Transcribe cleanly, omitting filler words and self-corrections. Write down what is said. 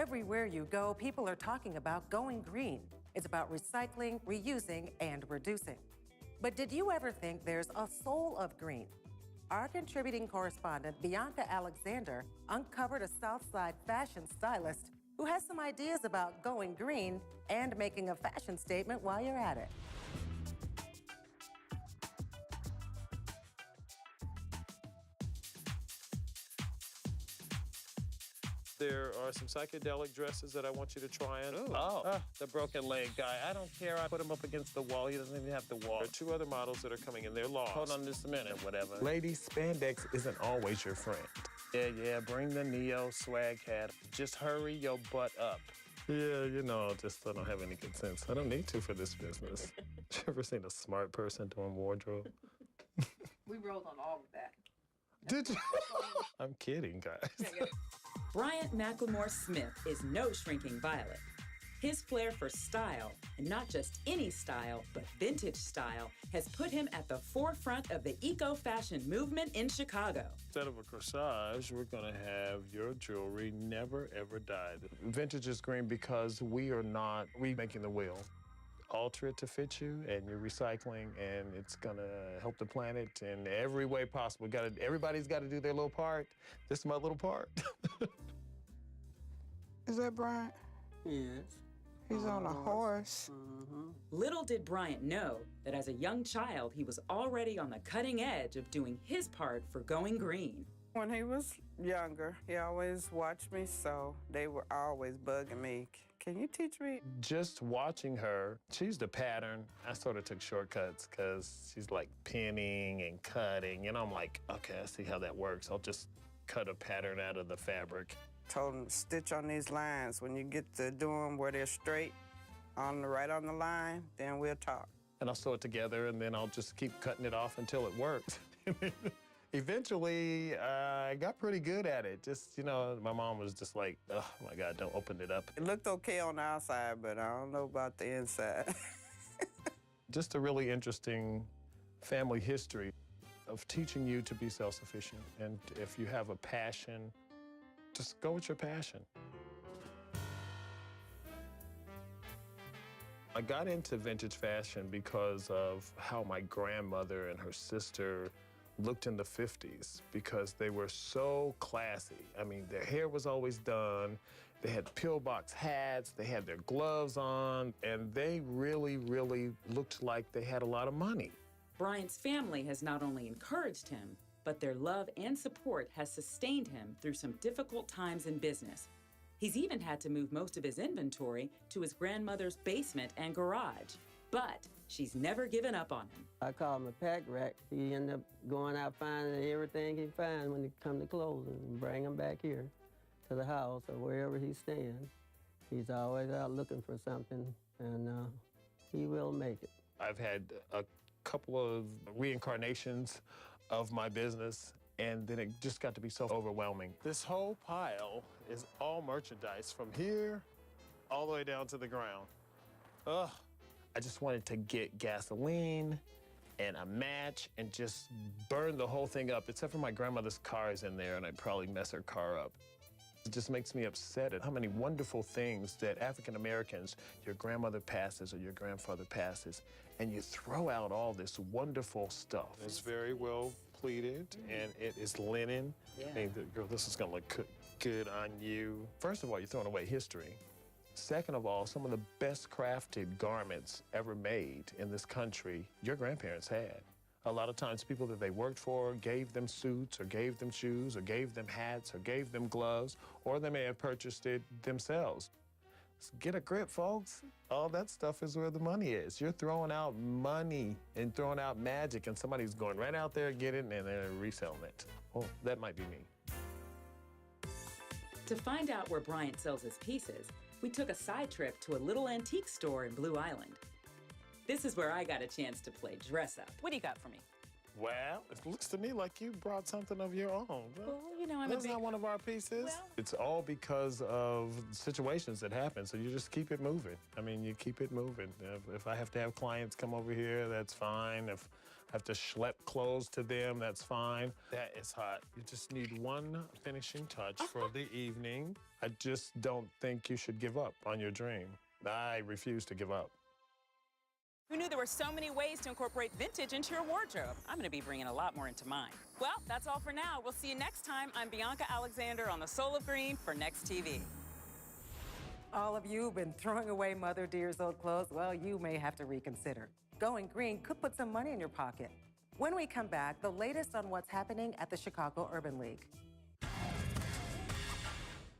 Everywhere you go, people are talking about going green. It's about recycling, reusing, and reducing. But did you ever think there's a soul of green? Our contributing correspondent, Bianca Alexander, uncovered a Southside fashion stylist who has some ideas about going green and making a fashion statement while you're at it. There are some psychedelic dresses that I want you to try on. The broken leg guy. I don't care. I put him up against the wall. He doesn't even have to walk. There are two other models that are coming in. They're lost. Hold on just a minute, whatever. Ladies, spandex isn't always your friend. Yeah, bring the Neo swag hat. Just hurry your butt up. Yeah, you know, I don't have any good sense. I don't need to for this business. You ever seen a smart person doing wardrobe? We rolled on all of that. Did you? I'm kidding, guys. Bryant Mclemore Smith is no shrinking violet. His flair for style, and not just any style, but vintage style, has put him at the forefront of the eco-fashion movement in Chicago. Instead of a corsage, we're gonna have your jewelry never, ever die. Vintage is green because we are not remaking the wheel. Alter it to fit you, and you're recycling, and it's gonna help the planet in every way possible. Everybody's gotta do their little part. This is my little part. Is that Bryant? Yes. He's on a horse. Little did Bryant know that as a young child, he was already on the cutting edge of doing his part for going green. When he was younger, he always watched me sew. They were always bugging me. Can you teach me? Just watching her, she used a pattern. I sort of took shortcuts because she's like pinning and cutting, and I'm like, okay, I see how that works. I'll just cut a pattern out of the fabric. Told him, stitch on these lines. When you get to do them where they're straight, right on the line, then we'll talk. And I'll sew it together, and then I'll just keep cutting it off until it works. Eventually, I got pretty good at it. Just, you know, my mom was just like, oh my God, don't open it up. It looked okay on the outside, but I don't know about the inside. Just a really interesting family history of teaching you to be self-sufficient. And if you have a passion, just go with your passion. I got into vintage fashion because of how my grandmother and her sister looked in the 50s, because they were so classy. I mean, their hair was always done, they had pillbox hats, they had their gloves on, and they really, really looked like they had a lot of money. Bryant's family has not only encouraged him, but their love and support has sustained him through some difficult times in business. He's even had to move most of his inventory to his grandmother's basement and garage. But she's never given up on him. I call him a pack rat. He end up going out finding everything he finds when he come to closing and bring him back here to the house or wherever he's staying. He's always out looking for something, and he will make it. I've had a couple of reincarnations of my business, and then it just got to be so overwhelming. This whole pile is all merchandise from here all the way down to the ground. Ugh. I just wanted to get gasoline and a match and just burn the whole thing up, except for my grandmother's car is in there, and I'd probably mess her car up. It just makes me upset at how many wonderful things that African Americans, your grandmother passes or your grandfather passes, and you throw out all this wonderful stuff. It's very well pleated, and it is linen. Yeah. Hey, girl, this is gonna look good on you. First of all, you're throwing away history. Second of all, some of the best crafted garments ever made in this country, your grandparents had. A lot of times people that they worked for gave them suits or gave them shoes or gave them hats or gave them gloves, or they may have purchased it themselves. So get a grip, folks. All that stuff is where the money is. You're throwing out money and throwing out magic, and somebody's going right out there, get it, and they're reselling it. Well, that might be me. To find out where Bryant sells his pieces, we took a side trip to a little antique store in Blue Island. This is where I got a chance to play dress up. What do you got for me? Well, it looks to me like you brought something of your own. Well, you know, That's not one of our pieces. Well, it's all because of situations that happen, so you just keep it moving. I mean, you keep it moving. If I have to have clients come over here, that's fine. If have to schlep clothes to them, that's fine. That is hot. You just need one finishing touch for the evening. I just don't think you should give up on your dream. I refuse to give up. Who knew there were so many ways to incorporate vintage into your wardrobe? I'm going to be bringing a lot more into mine. Well, that's all for now. We'll see you next time. I'm Bianca Alexander on the Soul of Green for Next TV. All of you who've been throwing away Mother Dear's old clothes, well, you may have to reconsider. Going green could put some money in your pocket. When we come back, the latest on what's happening at the Chicago Urban League.